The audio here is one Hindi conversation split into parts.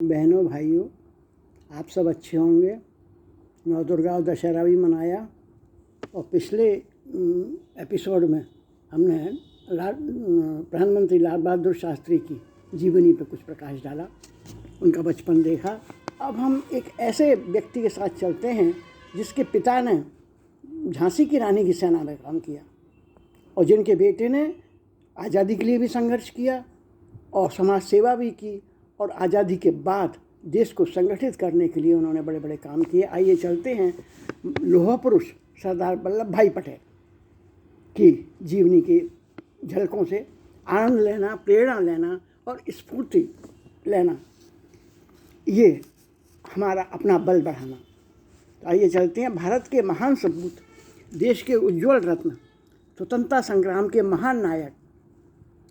बहनों भाइयों, आप सब अच्छे होंगे। नौ दुर्गा और दशहरा भी मनाया और पिछले एपिसोड में हमने प्रधानमंत्री लाल बहादुर शास्त्री की जीवनी पर कुछ प्रकाश डाला, उनका बचपन देखा। अब हम एक ऐसे व्यक्ति के साथ चलते हैं जिसके पिता ने झांसी की रानी की सेना में काम किया और जिनके बेटे ने आज़ादी के लिए भी संघर्ष किया और समाज सेवा भी की और आज़ादी के बाद देश को संगठित करने के लिए उन्होंने बड़े बड़े काम किए। आइए चलते हैं लौह पुरुष सरदार वल्लभ भाई पटेल की जीवनी की झलकों से आनंद लेना, प्रेरणा लेना और स्फूर्ति लेना, ये हमारा अपना बल बढ़ाना। तो आइए चलते हैं। भारत के महान सपूत, देश के उज्ज्वल रत्न, स्वतंत्रता संग्राम के महान नायक,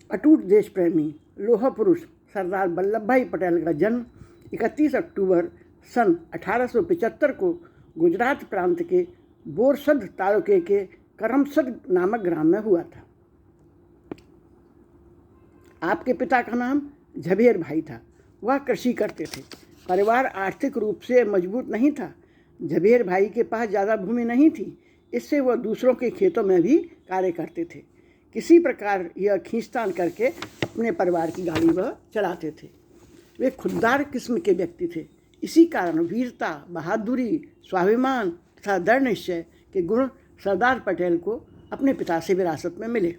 अटूट देश प्रेमी, लौह पुरुष सरदार वल्लभ भाई पटेल का जन्म 31 अक्टूबर सन 1875 को गुजरात प्रांत के बोरसद तालुके के करमसद नामक ग्राम में हुआ था। आपके पिता का नाम झवेर भाई था। वह कृषि करते थे। परिवार आर्थिक रूप से मजबूत नहीं था। झवेर भाई के पास ज़्यादा भूमि नहीं थी, इससे वह दूसरों के खेतों में भी कार्य करते थे। किसी प्रकार यह खींचतान करके अपने परिवार की गाड़ी वह चलाते थे। वे खुददार किस्म के व्यक्ति थे। इसी कारण वीरता, बहादुरी, स्वाभिमान तथा दृढ़ निश्चय के गुण सरदार पटेल को अपने पिता से विरासत में मिले।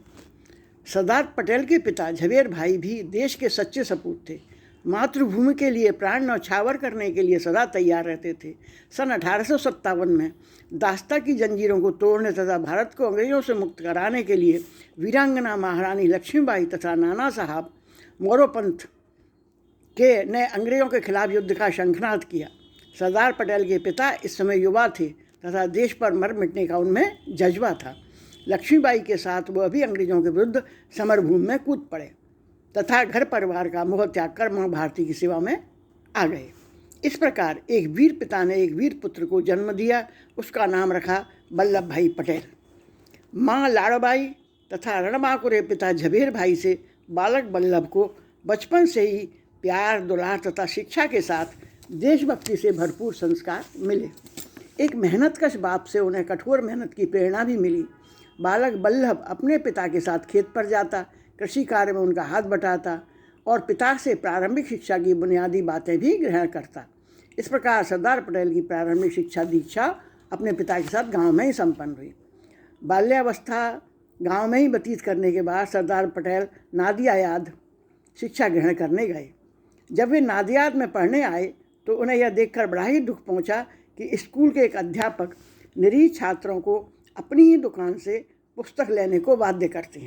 सरदार पटेल के पिता झवेर भाई भी देश के सच्चे सपूत थे। मातृभूमि के लिए प्राण न्यौछावर करने के लिए सदा तैयार रहते थे। सन 1857 में दास्ता की जंजीरों को तोड़ने तथा भारत को अंग्रेजों से मुक्त कराने के लिए वीरांगना महारानी लक्ष्मीबाई तथा नाना साहब मोरोपंत के ने अंग्रेजों के खिलाफ युद्ध का शंखनाद किया। सरदार पटेल के पिता इस समय युवा थे तथा देश पर मर मिटने का उनमें जज्बा था। लक्ष्मीबाई के साथ वह भी अंग्रेजों के विरुद्ध समरभूमि में कूद पड़े तथा घर परिवार का मोह त्याग कर माँ भारती की सेवा में आ गए। इस प्रकार एक वीर पिता ने एक वीर पुत्र को जन्म दिया। उसका नाम रखा वल्लभ भाई पटेल। माँ लाड़बाई तथा रणबांकुरे पिता झवेर भाई से बालक वल्लभ को बचपन से ही प्यार, दुलार तथा शिक्षा के साथ देशभक्ति से भरपूर संस्कार मिले। एक मेहनतकश बाप से उन्हें कठोर मेहनत की प्रेरणा भी मिली। बालक वल्लभ अपने पिता के साथ खेत पर जाता, कृषि कार्य में उनका हाथ बटाता और पिता से प्रारंभिक शिक्षा की बुनियादी बातें भी ग्रहण करता। इस प्रकार सरदार पटेल की प्रारंभिक शिक्षा दीक्षा अपने पिता के साथ गांव में ही संपन्न हुई। बाल्यावस्था गांव में ही व्यतीत करने के बाद सरदार पटेल नादियाद शिक्षा ग्रहण करने गए। जब वे नादियाद में पढ़ने आए तो उन्हें यह देखकर बड़ा ही दुख पहुंचा कि स्कूल के एक अध्यापक निरीह छात्रों को अपनी ही दुकान से पुस्तक लेने को वाध्य करते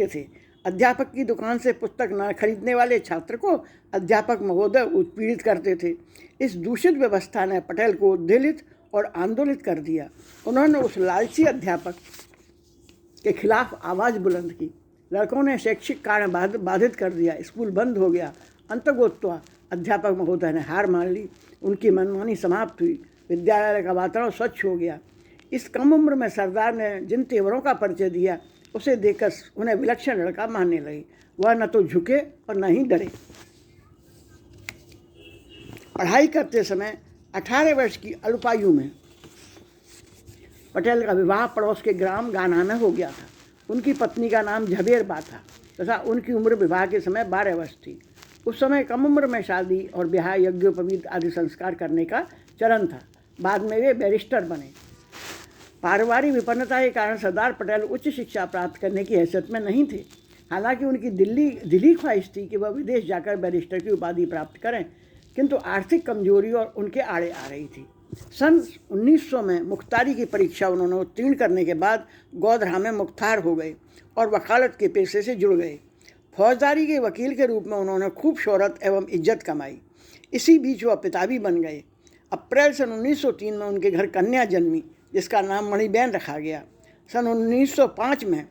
थे। अध्यापक की दुकान से पुस्तक न खरीदने वाले छात्र को अध्यापक महोदय उत्पीड़ित करते थे। इस दूषित व्यवस्था ने पटेल को उद्वेलित और आंदोलित कर दिया। उन्होंने उस लालची अध्यापक के खिलाफ आवाज़ बुलंद की। लड़कों ने शैक्षिक कार्य बाधित कर दिया। स्कूल बंद हो गया। अंतगोत्वा अध्यापक महोदय ने हार मान ली। उनकी मनमानी समाप्त हुई। विद्यालय का वातावरण स्वच्छ हो गया। इस कम उम्र में सरदार ने जिन तेवरों का परिचय दिया उसे देखकर उन्हें विलक्षण लड़का मानने लगे। वह न तो झुके और न ही डरे। पढ़ाई करते समय 18 वर्ष की अल्पायु में पटेल का विवाह पड़ोस के ग्राम गाना में हो गया था। उनकी पत्नी का नाम झवेर बा था तथा उनकी उम्र विवाह के समय 12 वर्ष थी। उस समय कम उम्र में शादी और ब्याह, यज्ञोपवीत आदि संस्कार करने का चलन था। बाद में वे बैरिस्टर बने। पारिवारिक विपन्नता के कारण सरदार पटेल उच्च शिक्षा प्राप्त करने की हैसियत में नहीं थे। हालांकि उनकी दिली ख्वाहिश थी कि वह विदेश जाकर बैरिस्टर की उपाधि प्राप्त करें, किंतु आर्थिक कमजोरी और उनके आड़े आ रही थी। सन 1900 में मुख्तारी की परीक्षा उन्होंने उत्तीर्ण करने के बाद गोधरा में मुख्तार हो गए और वकालत के पेशे से जुड़ गए। फौजदारी के वकील के रूप में उन्होंने खूब शोहरत एवं इज्जत कमाई। इसी बीच वह पिता भी बन गए। अप्रैल सन 1903 में उनके घर कन्या जन्मी जिसका नाम मणिबेन रखा गया। सन 1905 में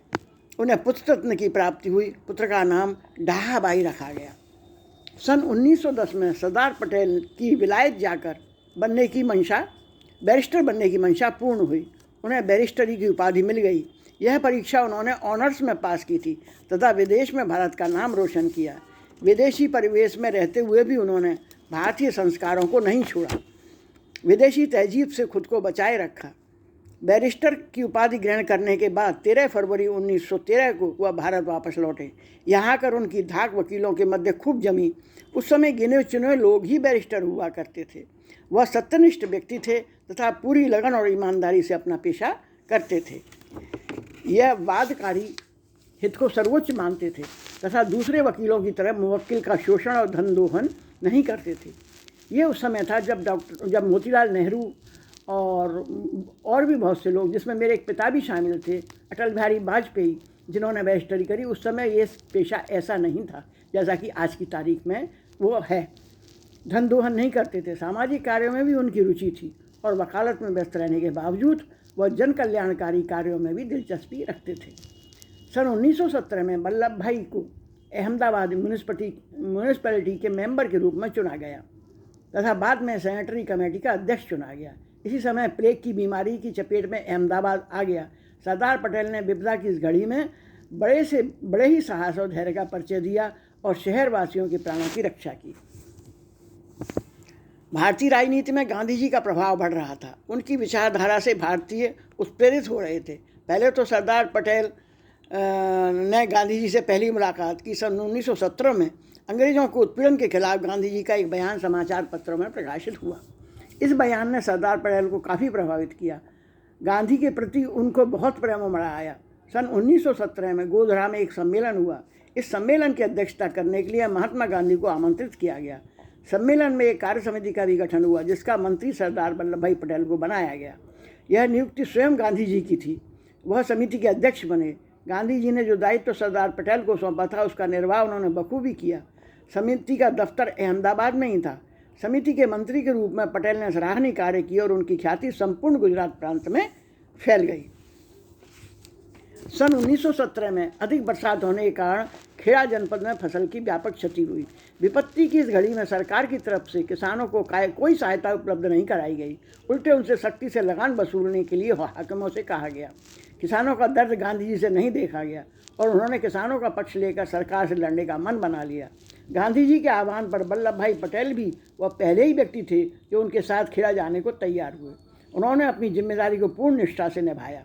उन्हें पुत्र रत्न की प्राप्ति हुई। पुत्र का नाम डाहाबाई रखा गया। सन 1910 में सरदार पटेल की विलायत जाकर बैरिस्टर बनने की मंशा पूर्ण हुई। उन्हें बैरिस्टरी की उपाधि मिल गई। यह परीक्षा उन्होंने ऑनर्स में पास की थी तथा विदेश में भारत का नाम रोशन किया। विदेशी परिवेश में रहते हुए भी उन्होंने भारतीय संस्कारों को नहीं छोड़ा, विदेशी तहजीब से खुद को बचाए रखा। बैरिस्टर की उपाधि ग्रहण करने के बाद 13 फरवरी 1913 को वह भारत वापस लौटे। यहाँ आकर उनकी धाक वकीलों के मध्य खूब जमी। उस समय गिने चुने लोग ही बैरिस्टर हुआ करते थे। वह सत्यनिष्ठ व्यक्ति थे तथा पूरी लगन और ईमानदारी से अपना पेशा करते थे। यह वादकारी हित को सर्वोच्च मानते थे तथा दूसरे वकीलों की तरह मुवक्किल का शोषण और धन दोहन नहीं करते थे। ये उस समय था जब मोतीलाल नेहरू और भी बहुत से लोग, जिसमें मेरे एक पिता भी शामिल थे, अटल बिहारी वाजपेयी, जिन्होंने बैरिस्टरी करी। उस समय ये पेशा ऐसा नहीं था जैसा कि आज की तारीख में वो है। धन दोहन नहीं करते थे, सामाजिक कार्यों में भी उनकी रुचि थी और वकालत में व्यस्त रहने के बावजूद वह जन कल्याणकारी कार्यों में भी दिलचस्पी रखते थे। सन 1917 में वल्लभ भाई को अहमदाबाद म्यूनिसिपैलिटी के मेंबर के रूप में चुना गया तथा बाद में सैनिटरी कमेटी का अध्यक्ष चुना गया। इसी समय प्लेग की बीमारी की चपेट में अहमदाबाद आ गया। सरदार पटेल ने विपदा की इस घड़ी में बड़े ही साहस और धैर्य का परिचय दिया और शहरवासियों के प्राणों की रक्षा की। भारतीय राजनीति में गांधी जी का प्रभाव बढ़ रहा था। उनकी विचारधारा से भारतीय उत्प्रेरित हो रहे थे। पहले तो सरदार पटेल ने गांधी जी से पहली मुलाकात की। सन 1917 में अंग्रेजों को उत्पीड़न के खिलाफ गांधी जी का एक बयान समाचार पत्रों में प्रकाशित हुआ। इस बयान ने सरदार पटेल को काफ़ी प्रभावित किया। गांधी के प्रति उनको बहुत प्रेम उमड़ा आया। सन 1917 में गोधरा में एक सम्मेलन हुआ। इस सम्मेलन की अध्यक्षता करने के लिए महात्मा गांधी को आमंत्रित किया गया। सम्मेलन में एक कार्य समिति का भी गठन हुआ जिसका मंत्री सरदार वल्लभ भाई पटेल को बनाया गया। यह नियुक्ति स्वयं गांधी जी की थी। वह समिति के अध्यक्ष बने। गांधी जी ने जो दायित्व सरदार पटेल को सौंपा था उसका निर्वाह उन्होंने बखूबी किया। समिति का दफ्तर अहमदाबाद में ही था। समिति के मंत्री के रूप में पटेल ने सराहनीय कार्य किया और उनकी ख्याति संपूर्ण गुजरात प्रांत में फैल गई। सन 1917 में अधिक बरसात होने के कारण खेड़ा जनपद में फसल की व्यापक क्षति हुई। विपत्ति की इस घड़ी में सरकार की तरफ से किसानों को कोई सहायता उपलब्ध नहीं कराई गई। उल्टे उनसे सख्ती से लगान वसूलने के लिए हाकिमों से कहा गया। किसानों का दर्द गांधी जी से नहीं देखा गया और उन्होंने किसानों का पक्ष लेकर सरकार से लड़ने का मन बना लिया। गांधी जी के आह्वान पर वल्लभ भाई पटेल भी वह पहले ही व्यक्ति थे जो उनके साथ खेड़ा जाने को तैयार हुए। उन्होंने अपनी जिम्मेदारी को पूर्ण निष्ठा से निभाया।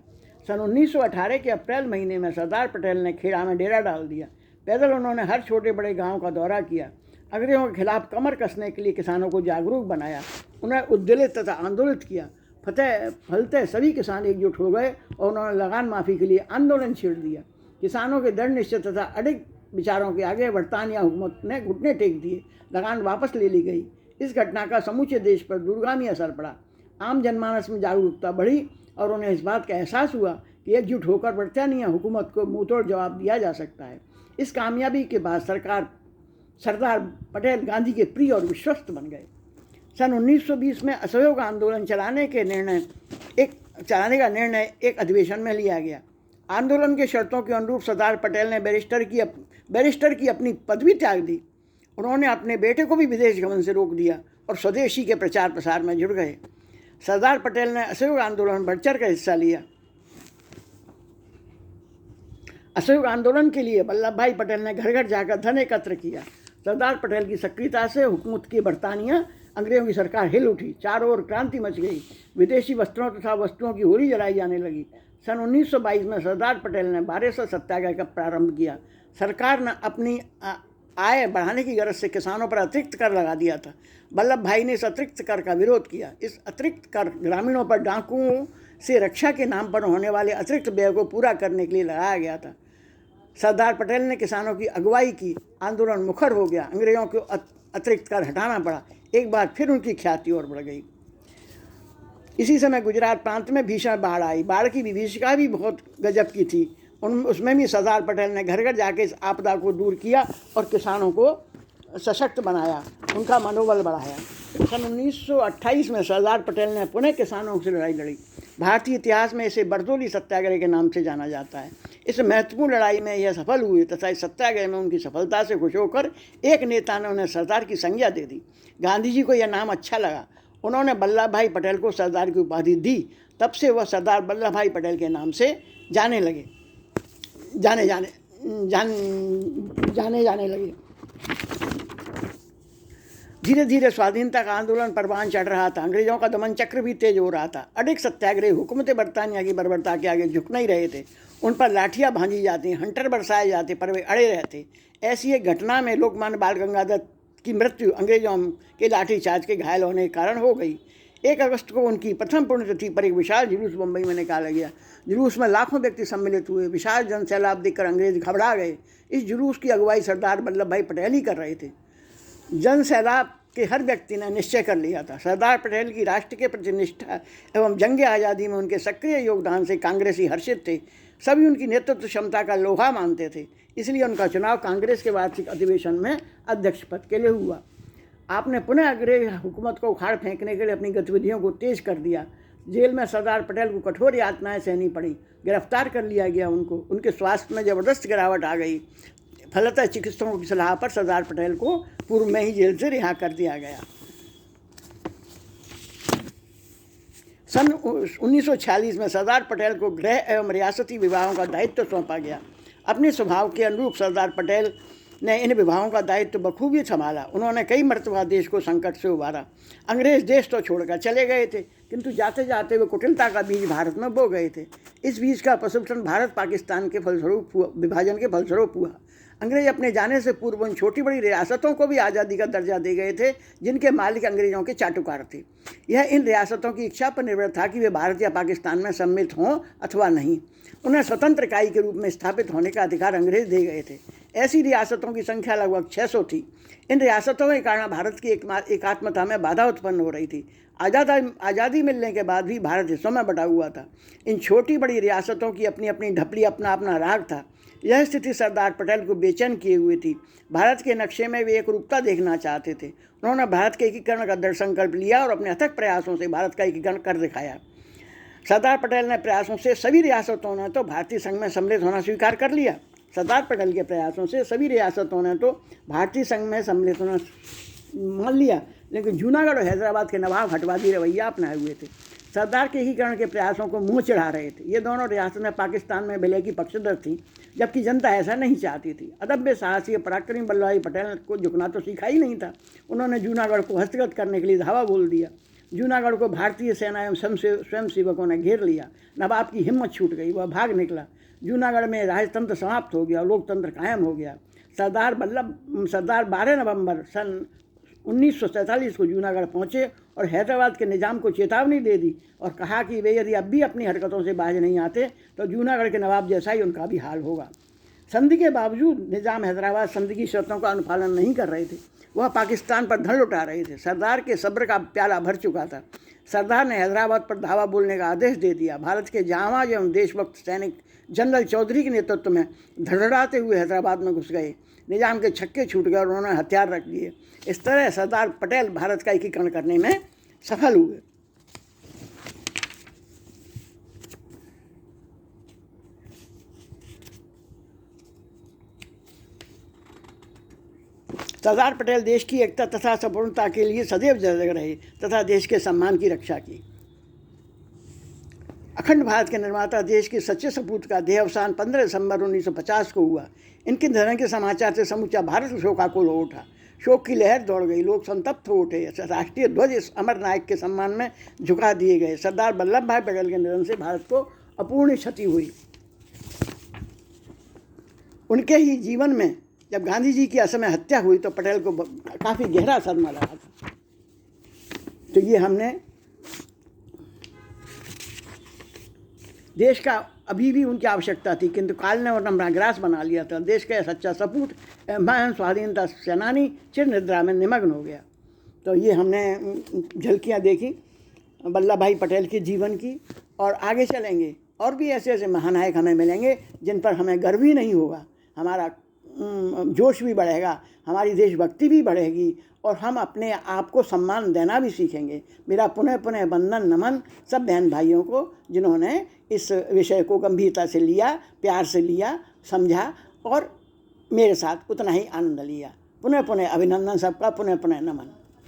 सन 1918 के अप्रैल महीने में सरदार पटेल ने खेड़ा में डेरा डाल दिया। पैदल उन्होंने हर छोटे बड़े गांव का दौरा किया। अंग्रेजों के खिलाफ कमर कसने के लिए किसानों को जागरूक बनाया, उन्हें उद्दलित तथा आंदोलित किया। फलते सभी किसान एकजुट हो गए और उन्होंने लगान माफ़ी के लिए आंदोलन छेड़ दिया। किसानों के दृढ़ निश्चय तथा अडिग विचारों के आगे बरतानिया हुकूमत ने घुटने टेक दिए। लगान वापस ले ली गई। इस घटना का समूचे देश पर दूरगामी असर पड़ा। आम जनमानस में जागरूकता बढ़ी और उन्हें इस बात का एहसास हुआ कि एकजुट होकर बरतानिया हुकूमत को मुंहतोड़ जवाब दिया जा सकता है। इस कामयाबी के बाद सरदार पटेल गांधी के प्रिय और विश्वस्त बन गए। सन 1920 में असहयोग आंदोलन चलाने का निर्णय एक अधिवेशन में लिया गया। आंदोलन के शर्तों के अनुरूप सरदार पटेल ने बैरिस्टर की अपनी पदवी त्याग दी। उन्होंने अपने बेटे को भी विदेश गमन से रोक दिया और स्वदेशी के प्रचार प्रसार में जुड़ गए। सरदार पटेल ने असहयोग आंदोलन में बढ़ चढ़ कर हिस्सा लिया। असहयोग आंदोलन के लिए वल्लभ भाई पटेल ने घर घर जाकर धन एकत्र किया। सरदार पटेल की सक्रियता से हुकूमत की बरतानिया अंग्रेजों की सरकार हिल उठी। चारों ओर क्रांति मच गई। विदेशी वस्त्रों तथा वस्तुओं की होली जलाई जाने लगी। सन 1922 में सरदार पटेल ने 1200 सत्याग्रह का प्रारंभ किया। सरकार ने अपनी आय बढ़ाने की गरज से किसानों पर अतिरिक्त कर लगा दिया था। वल्लभ भाई ने इस अतिरिक्त कर का विरोध किया। इस अतिरिक्त कर ग्रामीणों पर डाकुओं से रक्षा के नाम पर होने वाले अतिरिक्त व्यय को पूरा करने के लिए लगाया गया था। सरदार पटेल ने किसानों की अगुवाई की। आंदोलन मुखर हो गया। अंग्रेजों को अतिरिक्त कर हटाना पड़ा। एक बार फिर उनकी ख्याति और बढ़ गई। इसी समय गुजरात प्रांत में भीषण बाढ़ आई। बाढ़ की विभीषिका भी बहुत गजब की थी। उसमें भी सरदार पटेल ने घर घर जाके इस आपदा को दूर किया और किसानों को सशक्त बनाया, उनका मनोबल बढ़ाया। सन 1928 में सरदार पटेल ने पुनः किसानों से लड़ाई लड़ी। भारतीय इतिहास में इसे बरदोली सत्याग्रह के नाम से जाना जाता है। इस महत्वपूर्ण लड़ाई में यह सफल हुए तथा इस सत्याग्रह में उनकी सफलता से खुश होकर एक नेता ने उन्हें सरदार की संज्ञा दे दी। गांधी जी को यह नाम अच्छा लगा। उन्होंने वल्लभ भाई पटेल को सरदार की उपाधि दी। तब से वह सरदार वल्लभ भाई पटेल के नाम से जाने लगे। धीरे धीरे स्वाधीनता का आंदोलन परवान चढ़ रहा था। अंग्रेजों का दमन चक्र भी तेज हो रहा था। अडिग सत्याग्रही हुकूमत बरतानिया की बर्बरता के आगे झुक नहीं रहे थे। उन पर लाठियां भांजी जाती, हंटर बरसाए जाते, पर वे अड़े रहते। ऐसी एक घटना में लोकमान्य बाल गंगाधर की मृत्यु अंग्रेजों के लाठीचार्ज के घायल होने के कारण हो गई। 1 अगस्त को उनकी प्रथम पुण्यतिथि पर एक विशाल जुलूस मुंबई में निकाला गया। जुलूस में लाखों व्यक्ति सम्मिलित हुए। विशाल जन सैलाब देखकर अंग्रेज घबरा गए। इस जुलूस की अगुवाई सरदार वल्लभ भाई पटेल ही कर रहे थे। जन सैलाब के हर व्यक्ति ने निश्चय कर लिया था। सरदार पटेल की राष्ट्र के प्रति निष्ठा एवं जंग आज़ादी में उनके सक्रिय योगदान से कांग्रेसी हर्षित थे। सभी उनकी नेतृत्व क्षमता का लोहा मानते थे। इसलिए उनका चुनाव कांग्रेस के वार्षिक अधिवेशन में अध्यक्ष पद के लिए हुआ। आपने पुनः अंग्रेज हुकूमत को उखाड़ फेंकने के लिए अपनी गतिविधियों को तेज कर दिया। जेल में सरदार पटेल को कठोर यातनाएं सहनी पड़ी। गिरफ्तार कर लिया गया उनको। उनके स्वास्थ्य में जबरदस्त गिरावट आ गई। फलतः चिकित्सकों की सलाह पर सरदार पटेल को पूर्व में ही जेल से रिहा कर दिया गया। सन 1946 में सरदार पटेल को गृह एवं रियासती विभागों का दायित्व सौंपा गया। अपने स्वभाव के अनुरूप सरदार पटेल ने इन विभागों का दायित्व बखूबी संभाला। उन्होंने कई मर्तबा देश को संकट से उबारा। अंग्रेज देश तो छोड़कर चले गए थे, किंतु जाते जाते वे कुटिलता का बीज भारत में बो गए थे। इस बीज का प्रसुप्शन भारत पाकिस्तान के फलस्वरूप विभाजन के फलस्वरूप हुआ। अंग्रेज अपने जाने से पूर्व उन छोटी बड़ी रियासतों को भी आज़ादी का दर्जा दे गए थे जिनके मालिक अंग्रेजों के चाटुकार थे। यह इन रियासतों की इच्छा पर निर्भर था कि वे भारत या पाकिस्तान में सम्मिलित हों अथवा नहीं। उन्हें स्वतंत्र इकाई के रूप में स्थापित होने का अधिकार अंग्रेज दे गए थे। ऐसी रियासतों की संख्या लगभग 600 थी। इन रियासतों के कारण भारत की एकात्मता में बाधा उत्पन्न हो रही थी। आज़ादी मिलने के बाद भी भारत हिस्सों में बटा हुआ था। इन छोटी बड़ी रियासतों की अपनी अपनी ढपली, अपना अपना राग था। यह स्थिति सरदार पटेल को बेचैन किए हुए थी। भारत के नक्शे में वे एक रूपता देखना चाहते थे। उन्होंने भारत के एकीकरण का दृढ़ संकल्प लिया और अपने अथक प्रयासों से भारत का एकीकरण कर दिखाया। सरदार पटेल ने प्रयासों से सभी रियासतों ने तो भारतीय संघ में सम्मिलित होना स्वीकार कर लिया। सरदार पटेल के प्रयासों से सभी रियासतों ने तो भारतीय संघ में सम्मिलित होना मान लिया, लेकिन जूनागढ़ और हैदराबाद के नवाब हटवादी रवैया अपनाए हुए थे। सरदार के एकीकरण के प्रयासों को मुँह चढ़ा रहे थे। ये दोनों रियासतें पाकिस्तान में विलय की पक्षधर थीं, जबकि जनता ऐसा नहीं चाहती थी। अदम्य साहसी पराक्रमी वल्लभ भाई पटेल को झुकना तो सीखा ही नहीं था। उन्होंने जूनागढ़ को हस्तगत करने के लिए धावा बोल दिया। जूनागढ़ को भारतीय सेना एवं स्वयं सेवकों ने घेर लिया। नवाब की हिम्मत छूट गई, वह भाग निकला। जूनागढ़ में राजतंत्र समाप्त हो गया, लोकतंत्र कायम हो गया। सरदार 12 नवंबर सन 1947 को जूनागढ़ पहुँचे और हैदराबाद के निज़ाम को चेतावनी दे दी और कहा कि वे यदि अब भी अपनी हरकतों से बाज नहीं आते तो जूनागढ़ के नवाब जैसा ही उनका भी हाल होगा। संधि के बावजूद निज़ाम हैदराबाद संधि की शर्तों का अनुपालन नहीं कर रहे थे। वह पाकिस्तान पर धड़ उठा रहे थे। सरदार के सब्र का प्याला भर चुका था। सरदार ने हैदराबाद पर धावा बोलने का आदेश दे दिया। भारत के जांबाज एवं देशभक्त सैनिक जनरल चौधरी के नेतृत्व में धड़धड़ाते हुए हैदराबाद में घुस गए। निजाम के छक्के छूट गए और उन्होंने हथियार रख दिए। इस तरह सरदार पटेल भारत का एकीकरण करने में सफल हुए। सरदार पटेल देश की एकता तथा संपूर्णता के लिए सदैव जग रहे तथा देश के सम्मान की रक्षा की। अखंड भारत के निर्माता देश के सच्चे सपूत का देहावसान 15 दिसंबर 1950 को हुआ। इनके निधन के समाचार से समूचा भारत शोकाकुल हो उठा। शोक की लहर दौड़ गई। लोग संतप्त हो उठे। राष्ट्रीय ध्वज अमर नायक के सम्मान में झुका दिए गए। सरदार वल्लभ भाई पटेल के निधन से भारत को अपूर्णीय क्षति हुई। उनके ही जीवन में जब गांधी जी की असमय हत्या हुई तो पटेल को काफ़ी गहरा सदमा लगा था। तो ये हमने देश का अभी भी उनकी आवश्यकता थी, किंतु काल ने उन्हें ग्रास बना लिया था। देश का सच्चा सपूत महान स्वाधीनता सेनानी चिर निद्रा में निमग्न हो गया। तो ये हमने झलकियाँ देखी वल्लभ भाई पटेल के जीवन की, और आगे चलेंगे और भी ऐसे ऐसे महानायक हमें मिलेंगे जिन पर हमें गर्व ही नहीं होगा। हमारा जोश भी बढ़ेगा, हमारी देशभक्ति भी बढ़ेगी और हम अपने आप को सम्मान देना भी सीखेंगे। मेरा पुनः पुनः वंदन नमन सब बहन भाइयों को जिन्होंने इस विषय को गंभीरता से लिया, प्यार से लिया, समझा और मेरे साथ उतना ही आनंद लिया। पुनः पुनः अभिनंदन सबका, पुनः पुनः नमन।